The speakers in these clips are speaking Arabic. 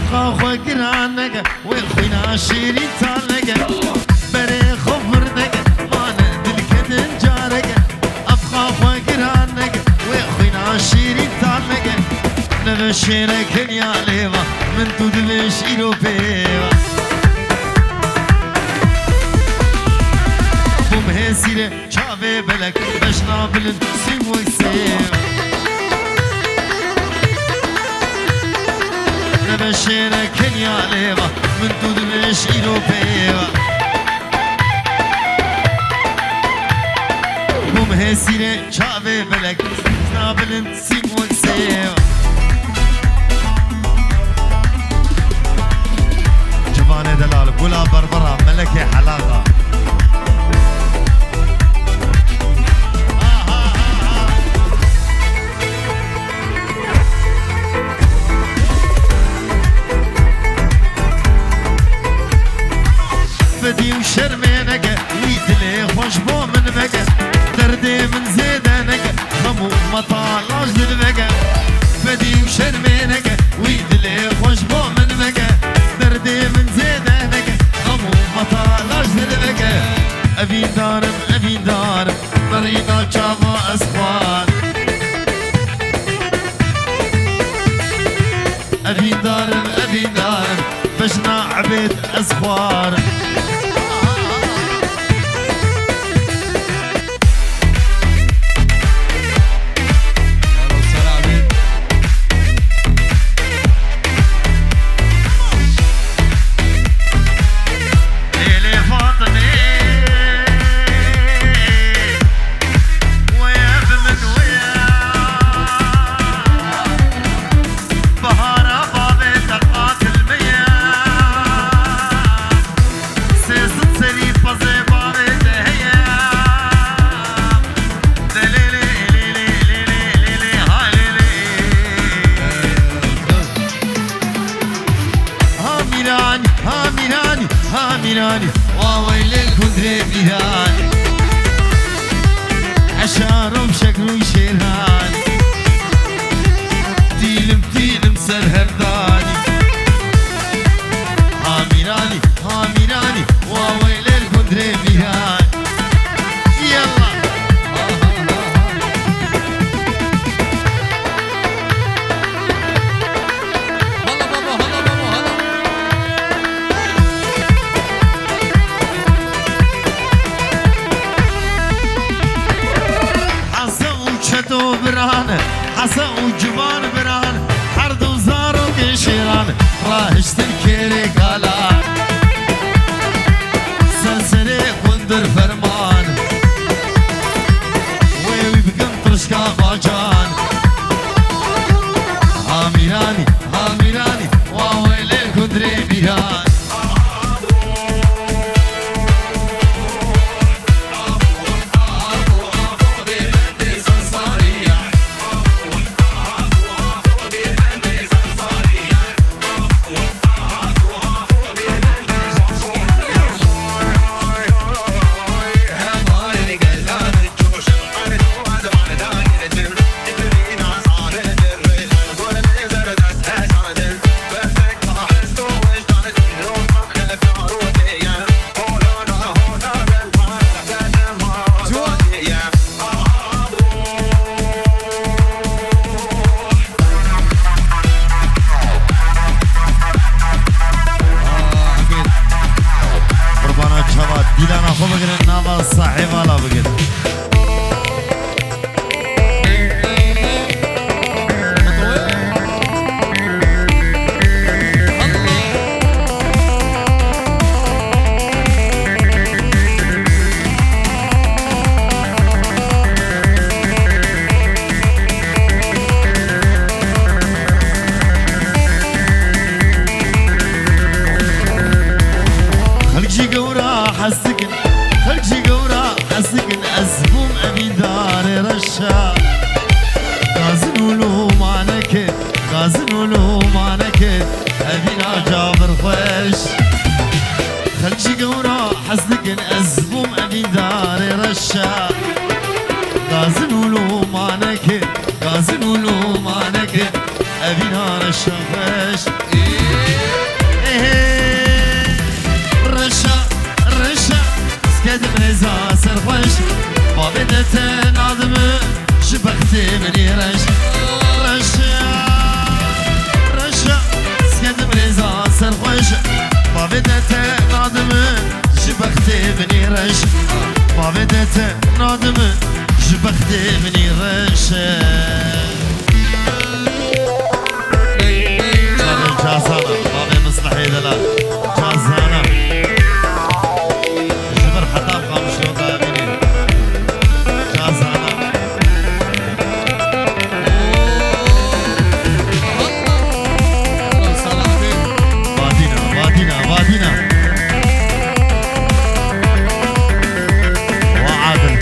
افقا خوكرانك وخوينا شيرين تانك بري خفرنك ما ندل كدن جارك افقا خوكرانك وخوينا شيرين تانك نغشيرك يا ليما من تدلش إلو بيما بمهزيرة شافي بلك بشنا بلن سيم وكسيم نبشيرك يا ليما من تدلش إلو بيما بمهزيرة شافي بلك بشنا بلن سيم وكسيم جباني دلال بولا بربرة ملكي حلاقة فدي وشرمينك ويدلي خوش بو من بقى دردي من زيدانك خمو مطالاش للبقى فدي وشرمينك ويدلي خوش بو من بقى دردي من زيدانك خمو مطالاش للبقى أبي دارم طريقة شافا أسخوان أبي دارم بشنا عبيد أسخوار هاميراني وويل الكندري بيراني عشارهم شكلو شيراني تيلم سرهرداني هاميراني وويل الكندري بيراني يلا حسن وجبان بران حرد وزار وقشيران راهشت الكيري قالان سلسلي كندر فرمان ويوي بقنطرش كافاجان هاميراني وويل الكندري بيهان دیدن آخو بگیرن نام صاحب والا بگیرن خلجي قورا حسكن أزبوم أبي دار رشا غازن ولو معنك أبينا جابر خوش خلجي قورا حسكن أزبوم أبي دار رشا غازن ولو معنك أبينا رشا خوش مني رش رشا سكت بريزا سرخوش ما بدت نادم جبختي مني رش ما بدت نادم جبختي مني رش جازانا بابي مصلحي دلال جازانا جبر حتى بقى مشلو دابيني جازانا وادينا وعادل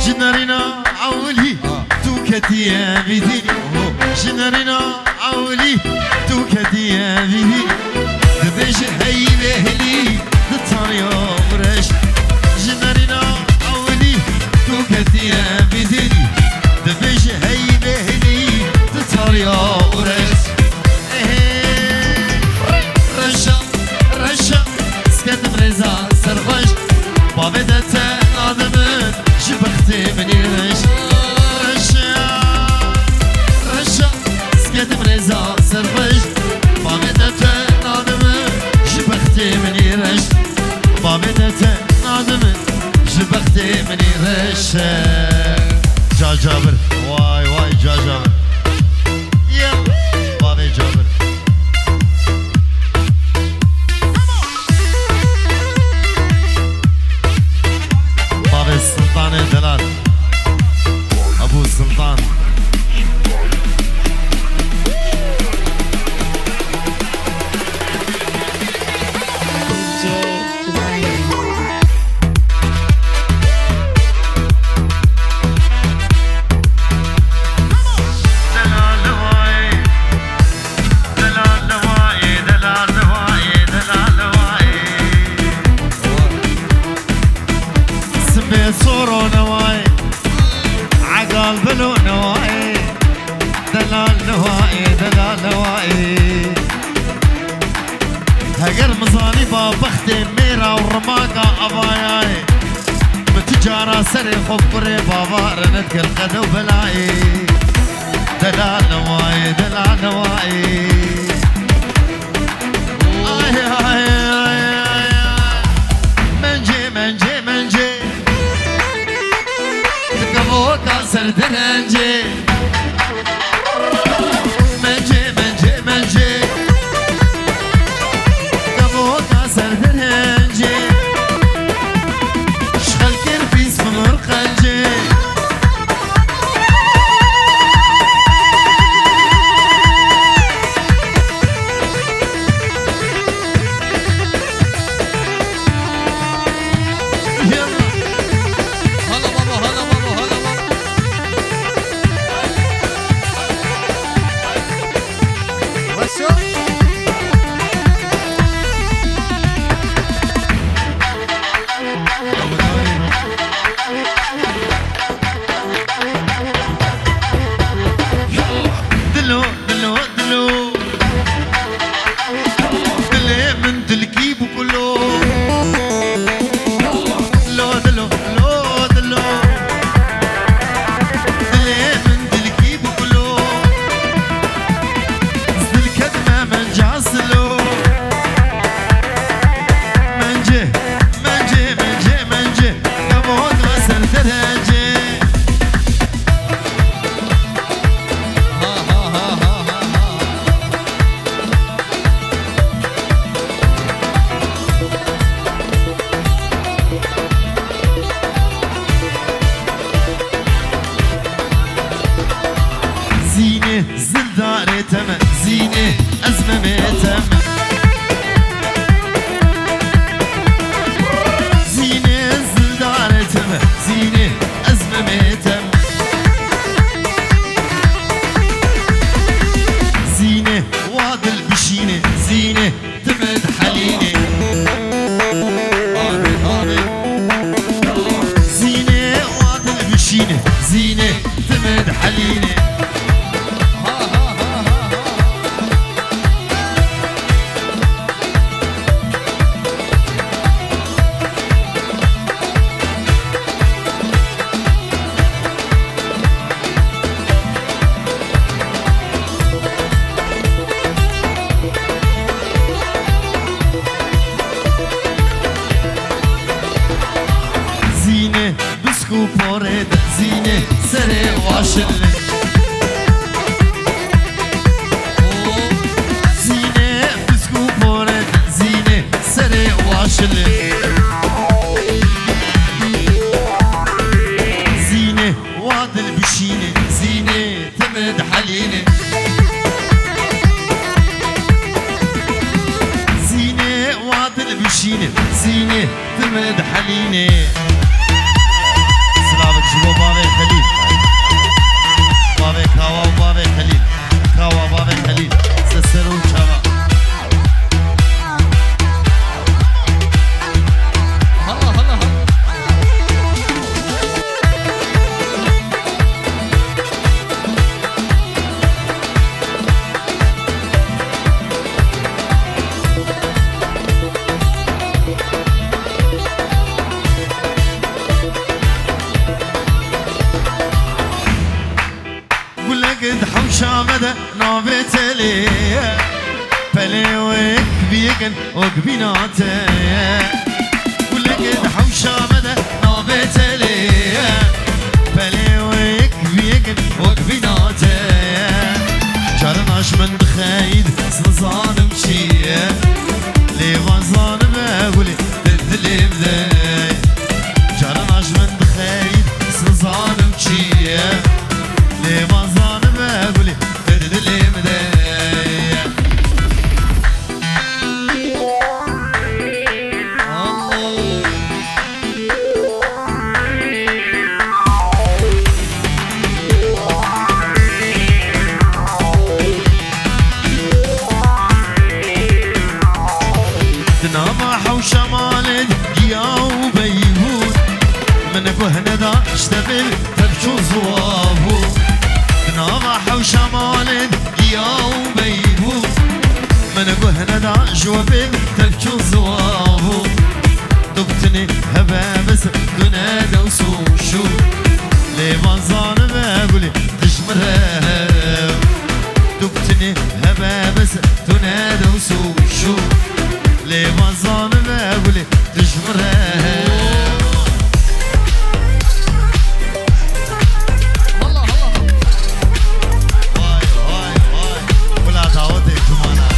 جنرينا عولي توكتي يا بيدي جنرينا عولي توكتي يا بيدي دبش هاي بهلي دطانيا ورش جنرينا عولي توكتي يا بيدي دبش هاي بهلي دطانيا ورش رشا سكت بريزا سرخوش بابدت نادمن جبختي مني رش رشا سكت بريزا سرخوش بابدت نادمن جبختي مني رش بابدت نادمن جبختي مني رش جابر واي جابر يا بابي جابر السلطان دلال ابو السلطان صورو نواي عقال بلو نواي دلال نواي هقر مصاني بابختي ميرا ورماقا اباياي متجارة سري خبري بابا رندك الخدو بلاي دلال نواي منجي كاسر درنجي منجي كابو كاسر درنجي شغل كربيس مرقنجي زينة أزمة ميتم زينة زلدارتم زينة أزمة ميتم زينة وادل بشينة زينة تمد حلينة زينة وادل بشينة زينة تمد حلينة بورد زينة سري واشل زينة بسكو بورد زينة سري واشل زينة وادل بشينة زينة تمد حلينة زينة وادل بشينة زينة تمد حلينة سلامك جبو بابي خليل بابي كاوا وبابي خليل كاوا بابي خليل سسرو شابا هلا هلا هلا قد حوشة مدى نابت لي بلي وك بيكن وك بيناتي قد حوشة مدى نابت لي بلي وك بيكن وك بيناتي جارناش من بخايد سنظان مشي لي وزان بقولي تدلي بداي جارناش من بخايد سنظان مشي لي وزان بقولي تدلي بداي دنابا حوشة مالد جياو بيهود من كهنة دا اشتبل تبشو زوابو دنابا حوشة مالد جياو بيهود من كهنة دا جوابل تبشو زوابو دبتني هبا بس دنا دوسو شو لي بازان بقولي تشمرها دبتني هبا بس دنا دوسو شو لي بازان بقولي تشمرها هلا هلا واي واي واي ولا تعودي جمانا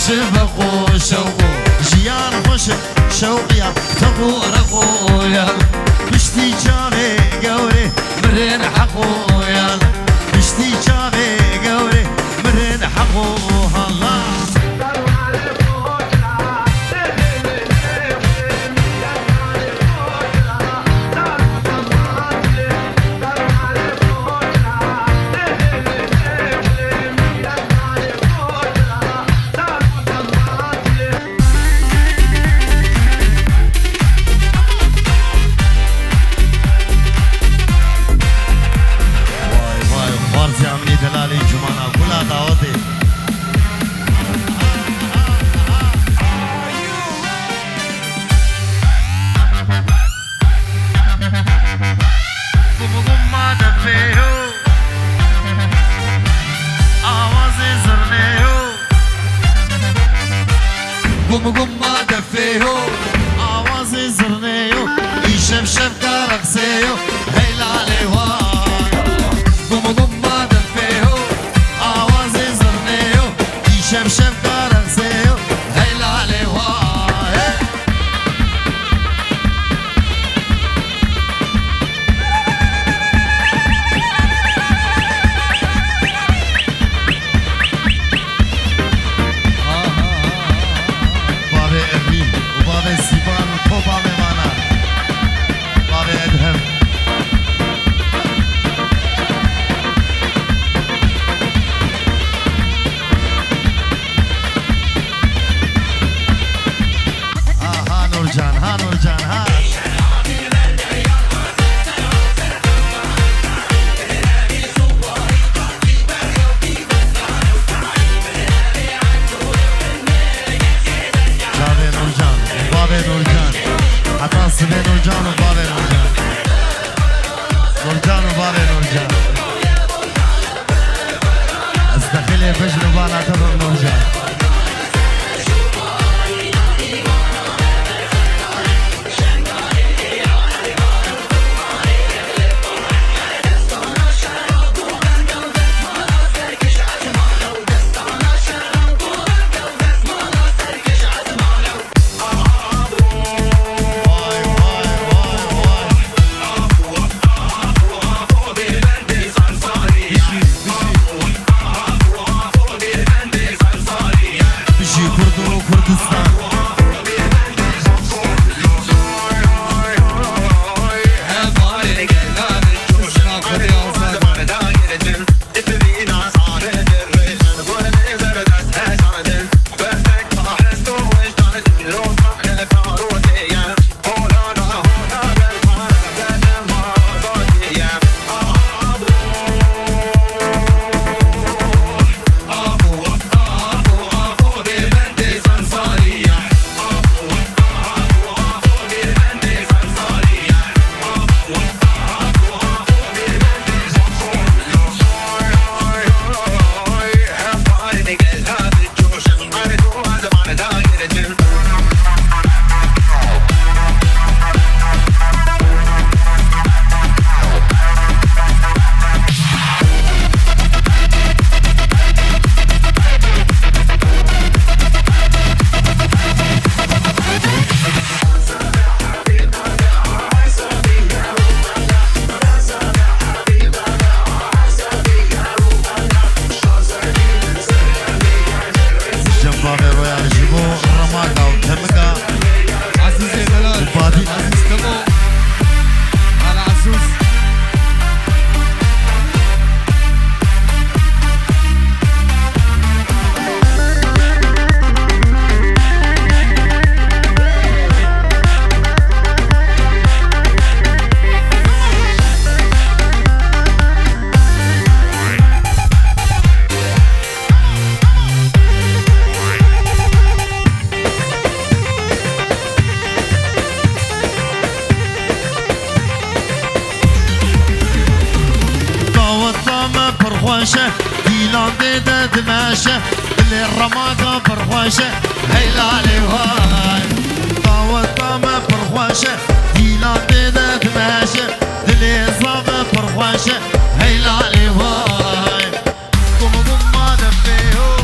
شفقو شوقو جيان خوش شوقيا تقو رقو يا بشتي جابي قوري مرين حقو يا بشتي جابي قوري مرن حقوها الله دلالي جمانا كلها دعوتي قم ما دفيهو آوازي زرنيهو قم ما دفيهو آوازي زرنيهو يشف شف كاركسيهو هيلا عليها قم ما دفيهو شف شف كاركسيهو هيلا عليها بابي ابريل وبابي سيبان وطوبا ميمانا بابي ادهم ها نورجان ها جابي نورجان بابي نورجان حتى سبي نورجان وبابي نورجان نورجان وبابي نورجان استخلي بجن بانا تبع نورجان فرخوشه ديلان ديده دماشه اللي الرماقه فرخوشه هيلالي وهاي طاوطامه فرخوشه ديلان ديده دماشه اللي صابه فرخوشه هيلالي وهاي قوم ما دفيهو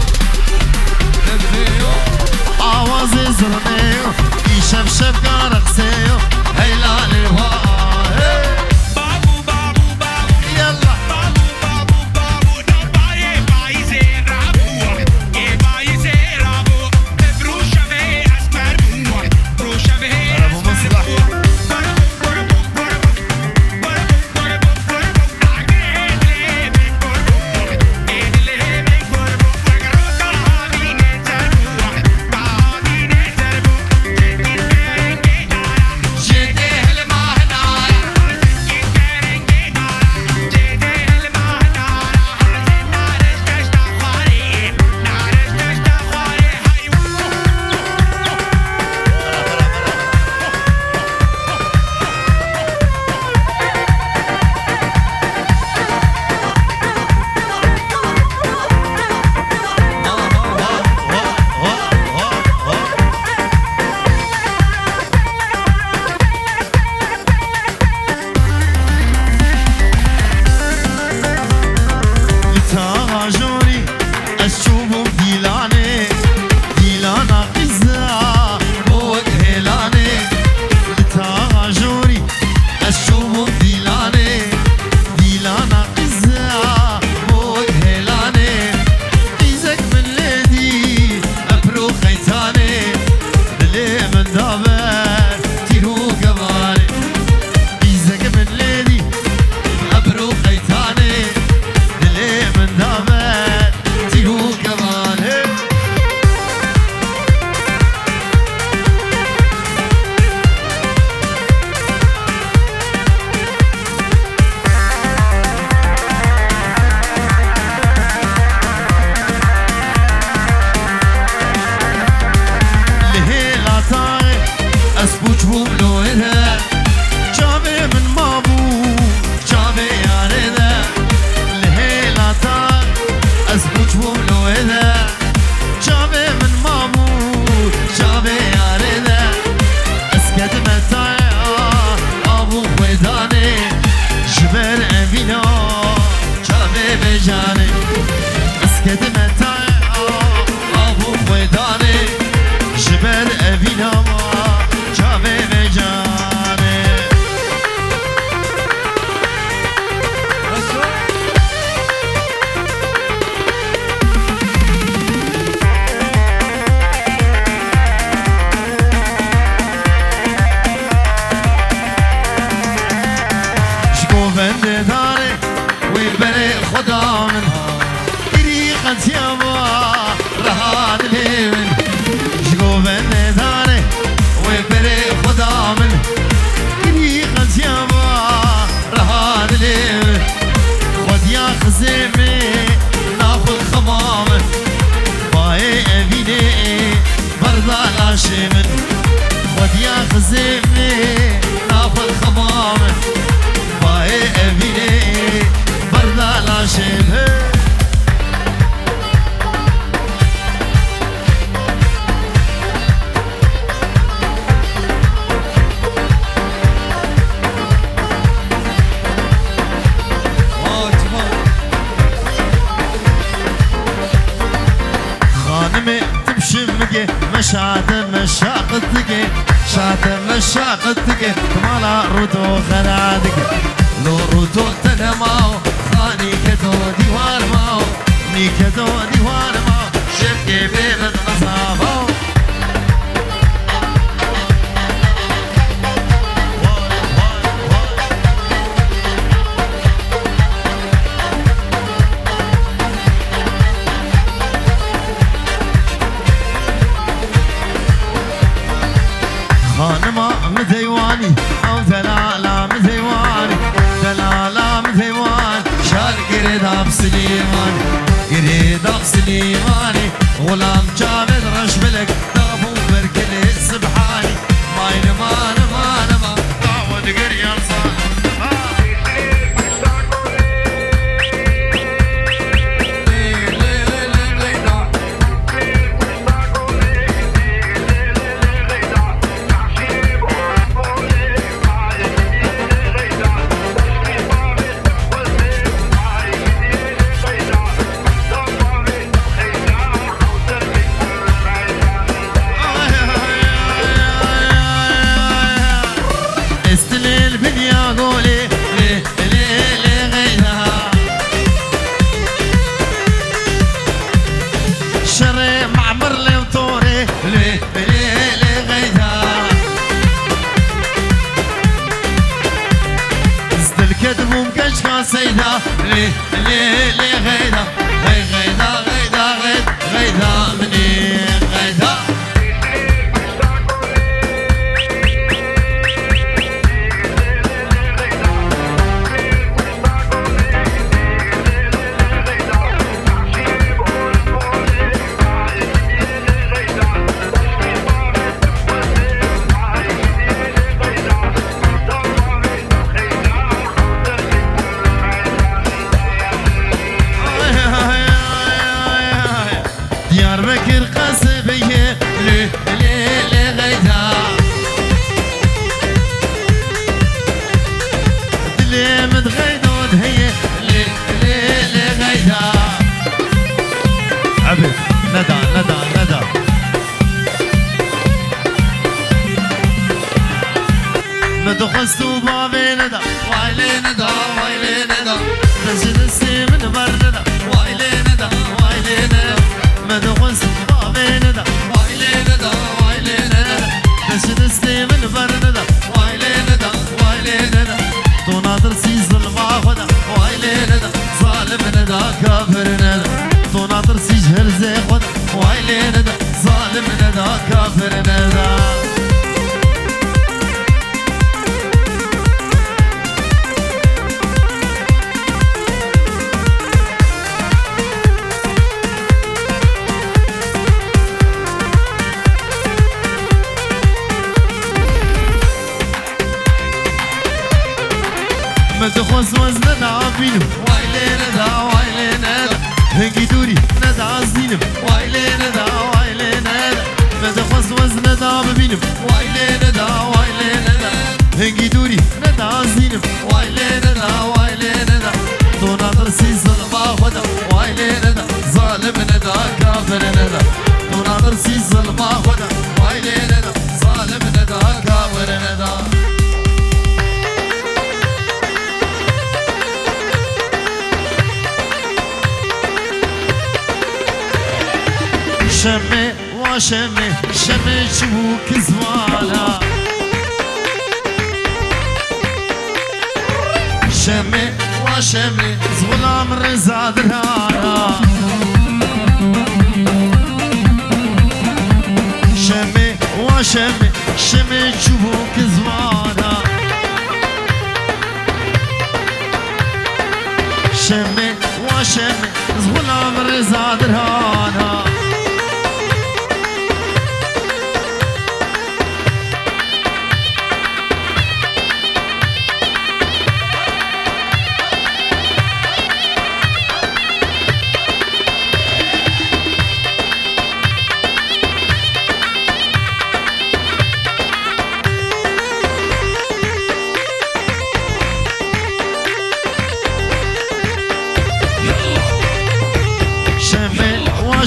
بنده داره وبري خدا من طريقة يابا رهاد ليمن شكو بنده داره وبري خدا من طريقة يابا رهاد ليمن خد يا خزيمي ناخذ خمامه باي أبيني برضا عاشمن خد يا خزيمي ناخذ خمامه باي أبيني برضا عاشمن خانمي تبشمكي مشاعة مشاقتك شاعة مشاقتك مالا رودو خرادك لو روتو تنماو خاني كدو ديوار ماو ني كدو ديوان ما شبكي بيبت مصابو خانما مديواني او دلالا مديواني دلالا مديوان شار قريداب سليماني قريداب سليماني غلام جامد رشبلك دابو بركلي سبحاني ماين مان مان مان دعوة قريان صار استليل بنيا قولي ليه ليه ليه غيرها شري معمر لي وطوري ليه ليه ليه غيرها زد الكذب ومكشكا سيدا ليه ليه ليه غيرها غيرها غيرها غيرها مني غيرها ديار بكر قصبيه ليه ليه ليه غيرها دلي متغيدود هي ليه ليه ليه غيرها عبد ندى ندى ندى مدخستو بابي ندى وايلي ندى وايلي ندى تجلسي من بردنا وايلي ندى وايلي ندى مدخستو بابي ندى وايلي ندى وايلي ندى تجلسي من بردنا وايلي ندى وايلي ندى تناظر سي ظلم خدا وايلي ندى ظالم ندى كافر ندى تناظر سي جهل زي خدا وايلي ندى ظالم ندى كافر ندى مدخوز وزننا بينو وايلي ندى وايلي ندى هنجي دوري ندى عزينم وايلي ندى وايلي ندى مدخوز وزننا بينم وايلي ندى وايلي ندى هنجي دوري ندى عزينم وايلي ندى وايلي ندى تناظر سي ظلم خدا وايلي ندى ظالم ندى كافر ندى تناظر سي ظلم خدا وايلي ندى ظالم ندى كافر ندى شمي وشمي شمي شبوك زوالا شمي وشمي زغلام رزا درهانا شمي وشمي شمي چوبوك زوانا شمي وشمي زغلام رزا درهانا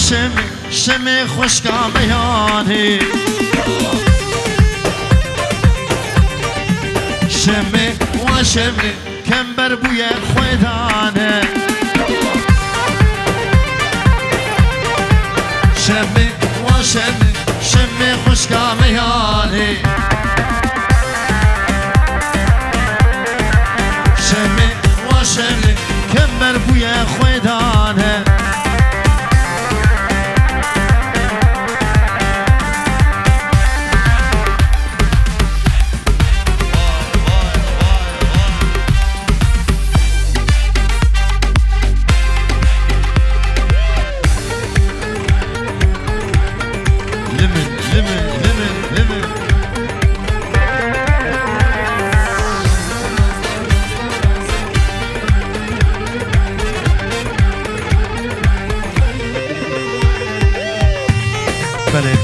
شمي شمي خشكا بياني شمي وشمي كمبر بويا خويداني شمي وشمي شمي خشكا بياني شمي وشمي كمبر بويا خويداني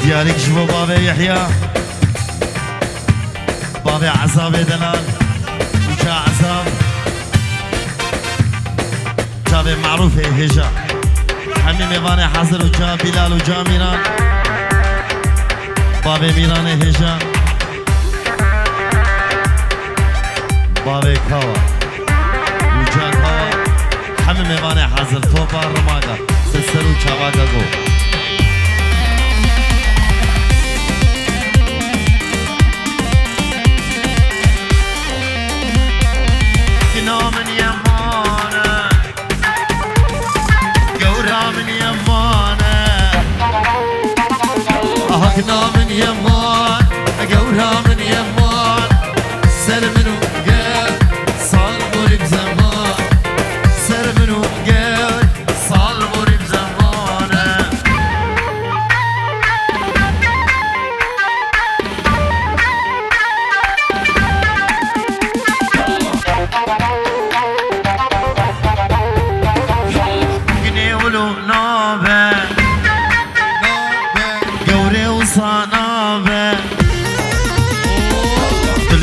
ديالك جوا بابا يحيى بابا عذاب دلال وجا عذاب تابع معروف هجا همي ميواني حاضر وجا بلال وجا ميران بابا ميران هجا بابا كوا وجا كوا همي ميواني حاضر توبا رماغا سسرو چاواغا گو من يمانه قورا من يمانه أهكنا من يمان قورا من يمان سر منو قال صار مريب زمان سر منو قال صار مريب زمانه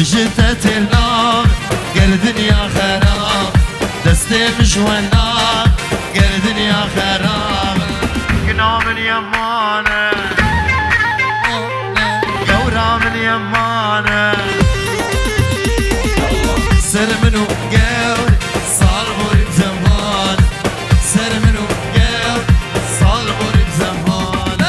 جثة النار قال دنيا خراب دستي مش والنار قال دنيا خراب قنا من يمانه قورا من يمانه سر منو قول صار مريب زمان سر منو قول صار مريب زمان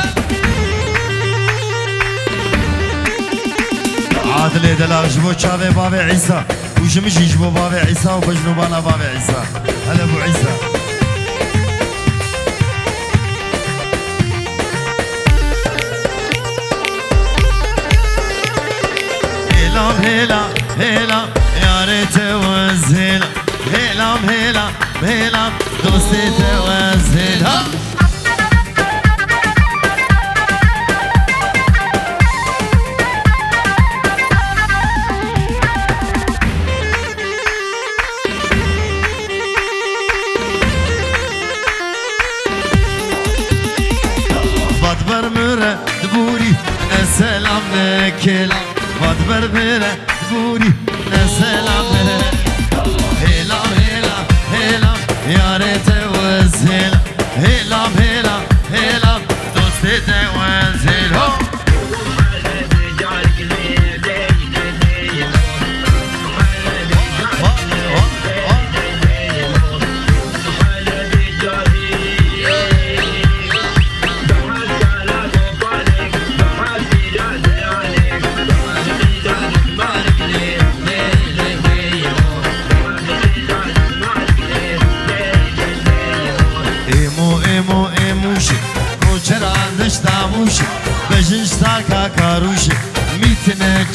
عادل دلال جبو چاوه بابا عيسى وجمجي جبو بابا عيسى وبجنوبانا بابا عيسى هلا ابو عيسى هلا هلا يا ريت وزهلا هلا هلا هلا دوستي توزهلا بدبر مره دبوري سلام كلام بدبر مره دبوري سلام هلا هلا هلا يا ريت وزهلا هلا هلا هلا دوستي توزهلا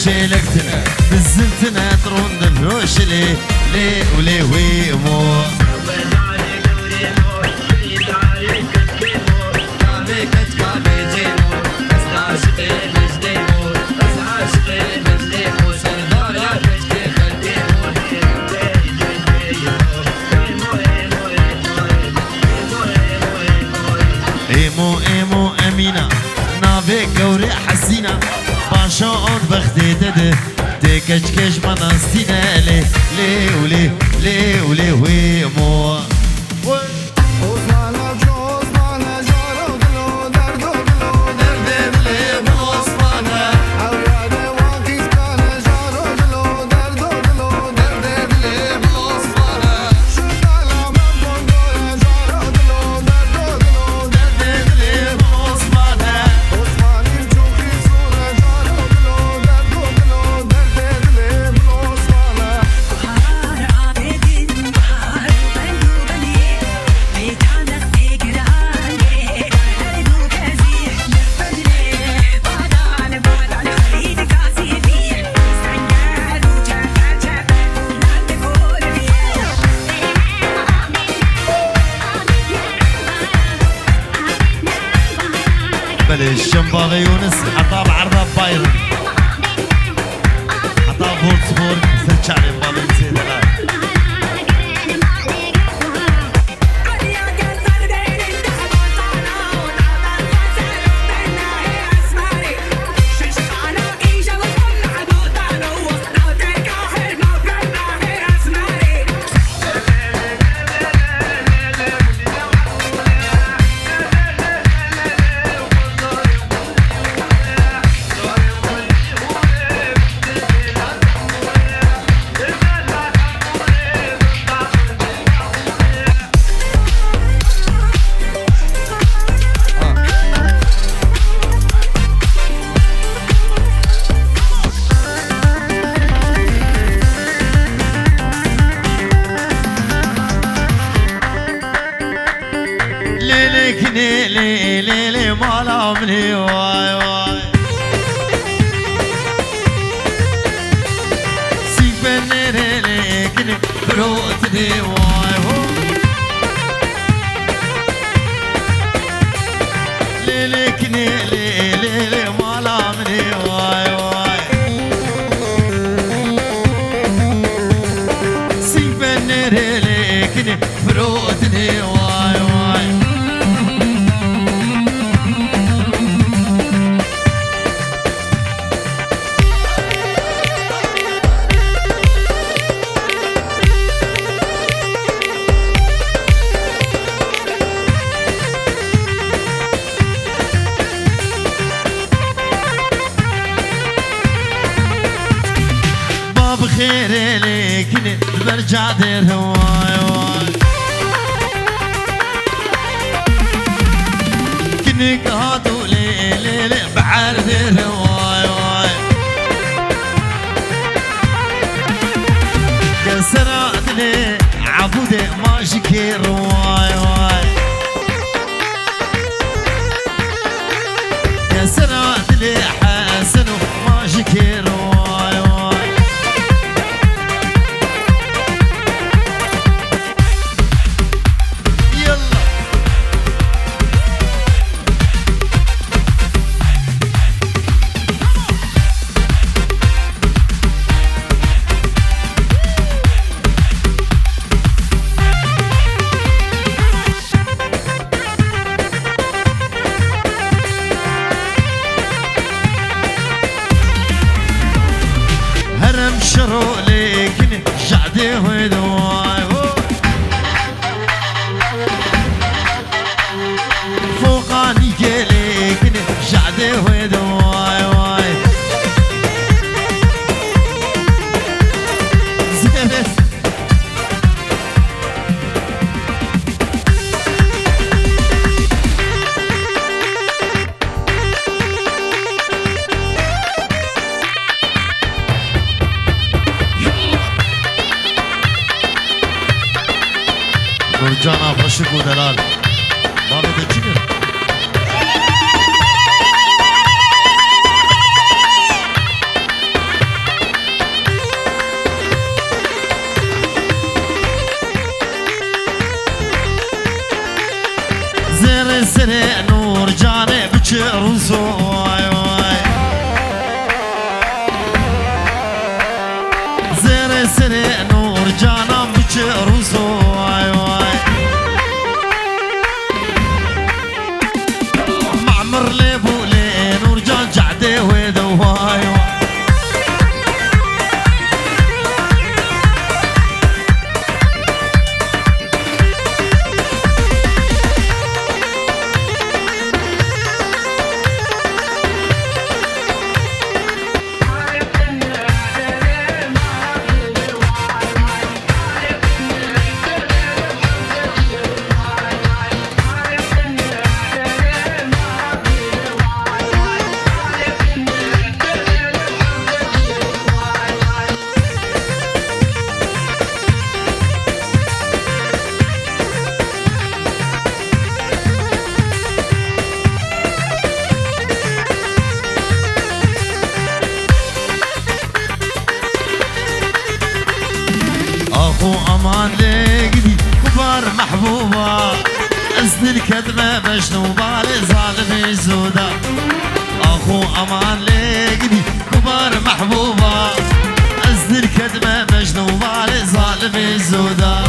شيلكتنا بالزنتنا ترون دفروش لي ولي ويمو ايمو ايمو امينه نافي قوري حسينه باشا اون بختي دده تكش كش مناستينا لي ولي ويمو الشمباغي يونس حطها بعرضها بايرن حطها فولتسبورغ سرتشاري مبابي نسيت ليلي مالا مني واي واي سيبني ليلي بروتني واي ليلي كني ليلي مالا مني واي واي سيبني ليلي بروتني واي واي بخير ليك برجع دير هواي واي كنك هاتو ليلي بعر دير هواي واي كسرات لي عبودي ما شكير واي واي كسرات لي حسن ما شكير واي واي شرو ليكن جعدي ويدواي فوقاني ليكن جعدي ويدواي واي زينت نورجانا باشق و دلال بابا دچینه سري نور جاني بچروسو واي واي زير سري نور جانا بچروسو واي واي معمر لي بولي نور جان جعدي ويدو واي واي امان لقدي كبار محبوبة اسد الكذبة مشنوبة لظالم الزودا اخو امان لقدي كبار محبوبة اسد الكذبة مشنوبة لظالم الزودا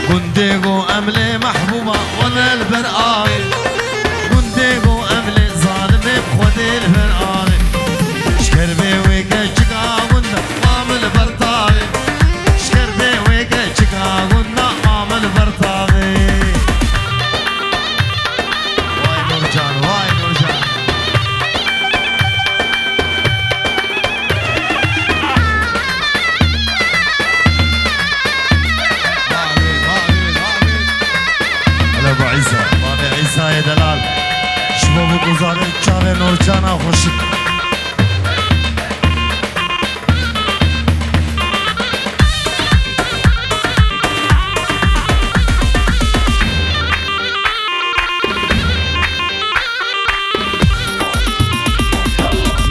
كنديقو املي محبوبة وانا البرقاي كنديقو املي ظالمي بخودي الفرقاني شكربي ويكا قلنا مامل برطاغي شكربي ويكا قلنا مامل برطاغي واي نورجان واي نورجان هلا ابو عيسى بابي عيسى يا دلال شبابو گزاره چاوه نورجانا خوشی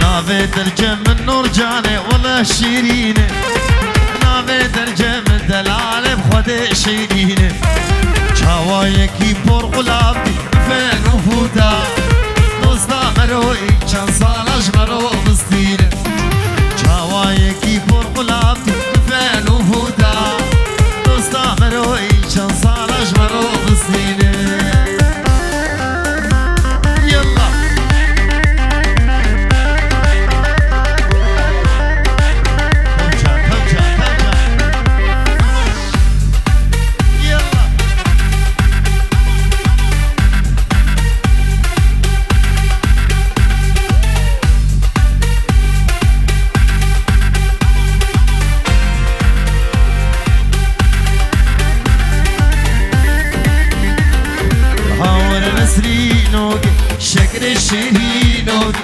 ناوه درجه من نورجانه ولا شیرینه ناوه درجه من دلاله بخوده شیرینه چاوه یکی پر غلابی فن و فوتا دوستا مروی چند سالش مرو بستینه چاوه یکی پر غلابی فن و فوتا دوستا مروی چند سالش مرو بستینه شكر الشهينوك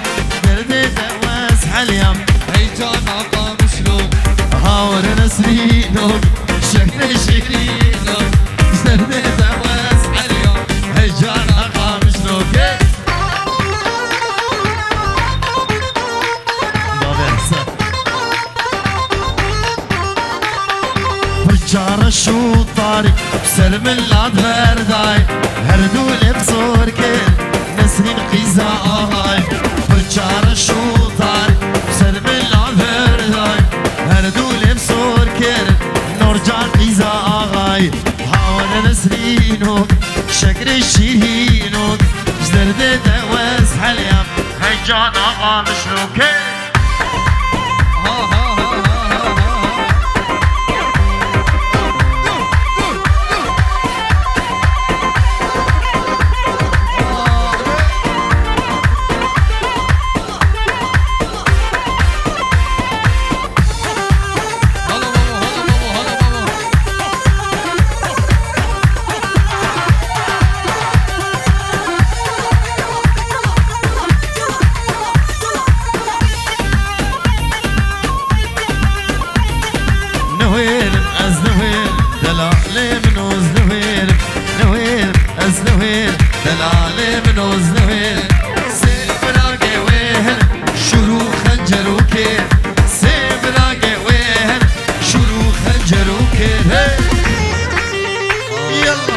درد دواس حليم هيجان عقا مشلوك هاور نسرينوك شكر الشهينوك درد دواس حليم هيجان عقا مشلوك بجار شو طاري بسلم الأدبر داي هردول بصور كل نسرين قزاي بجار شو طاري بسلم الأدبر داي هردول بصور كل نورجان قزاي هاون نسرينوك شكر الشهينوك جدرد دواس حليم هيجان آقا مشنوك دلالي من وزنوين سيبراقي وين شروع خنجر وكير سيبراقي يلا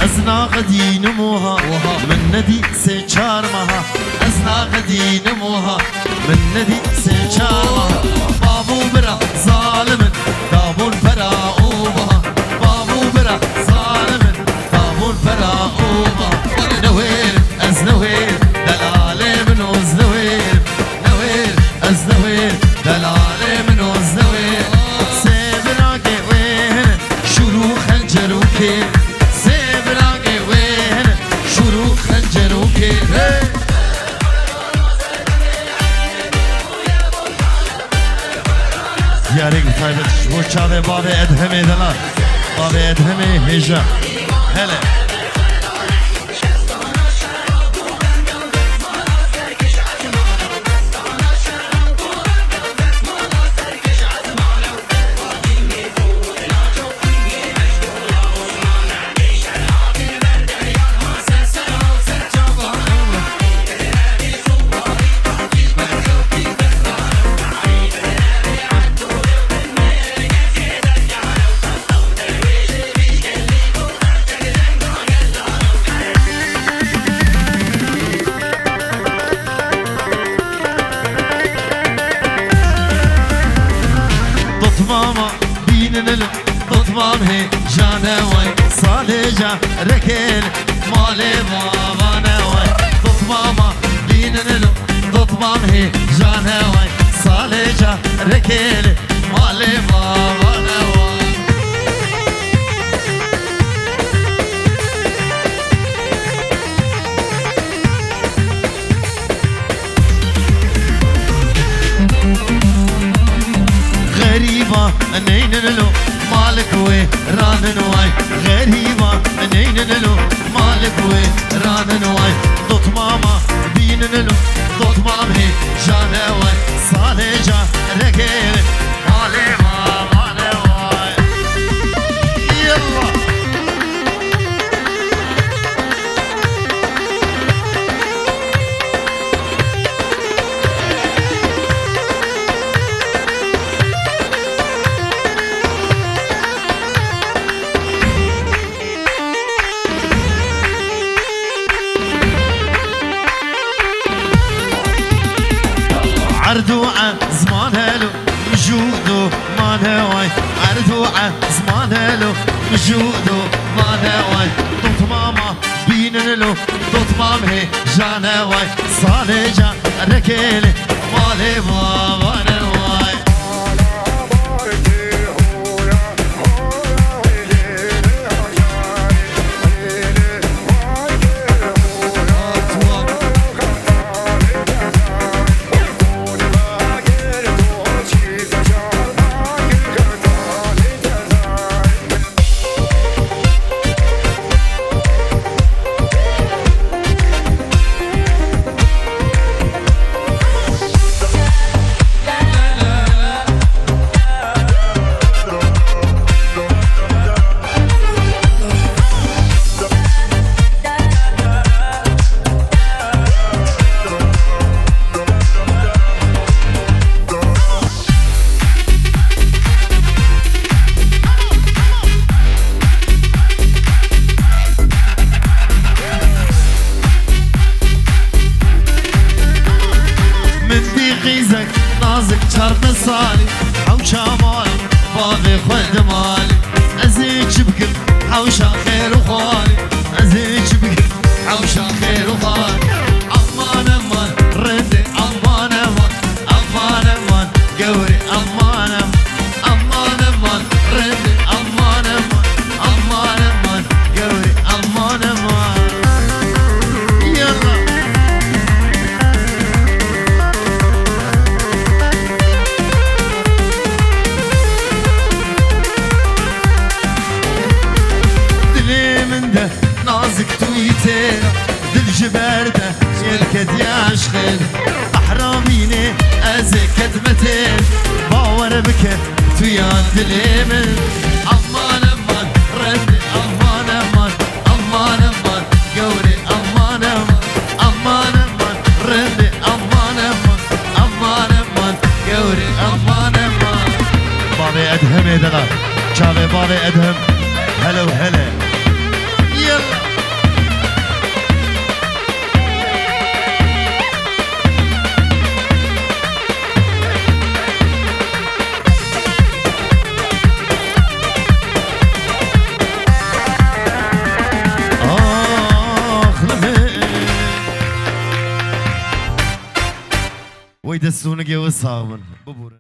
أزنا غدي نموها من ندي سيشار مها أزنا غدي نموها من ندي سيشار مها بابو برا ظالم دابون فرا أوبها بابو برا ظالم دابون فرا أوبها نوير أز نوير دلالي من وز نوير نوير أز نوير دلالي من وز نوير سيبراقي وين شروع خنجر وكير دیارێک تایبەت بۆ چاوێ باوێ ئەدهەمێ دەڵات باوێ ئەدهەمێ هێژە هەلە ماما بینن الطمام هي جانا وای صالجا ركل مالي بابانا وای ماما بینن الطمام هي جانا وای صالجا ركل مالي بابانا وای غريبة نينن له مالك وي رانن واي غريبة نينن له مالك وي رانن واي دوت ماما بينن له دوت مامي جانا واي صالجا رجال مالي ماما واي يلا عردو زمان له مجودو ما نواي عردو زمان له مجودو ما نواي دوت ماما بينن له دوت مامي جانا واي صالجا ركيلي مالي بابا نواي نازك شرط صالي حوشا مالي باغي خود مالي ازيج بكل حوشا خير وخالي ازيج بكل حوشا خير وخالي امان امان ردي امان امان امان امان قوري امان امان امان ردي امان امان امان امان قوري امان امان يلا نازك تويتر دل جبرده يلكد ياشخل احراميني ازي كدمتين باور بك تويان دليمن امان امان بابي ادهم هلا وهلا يلا ويدسونك يا وصابن ببور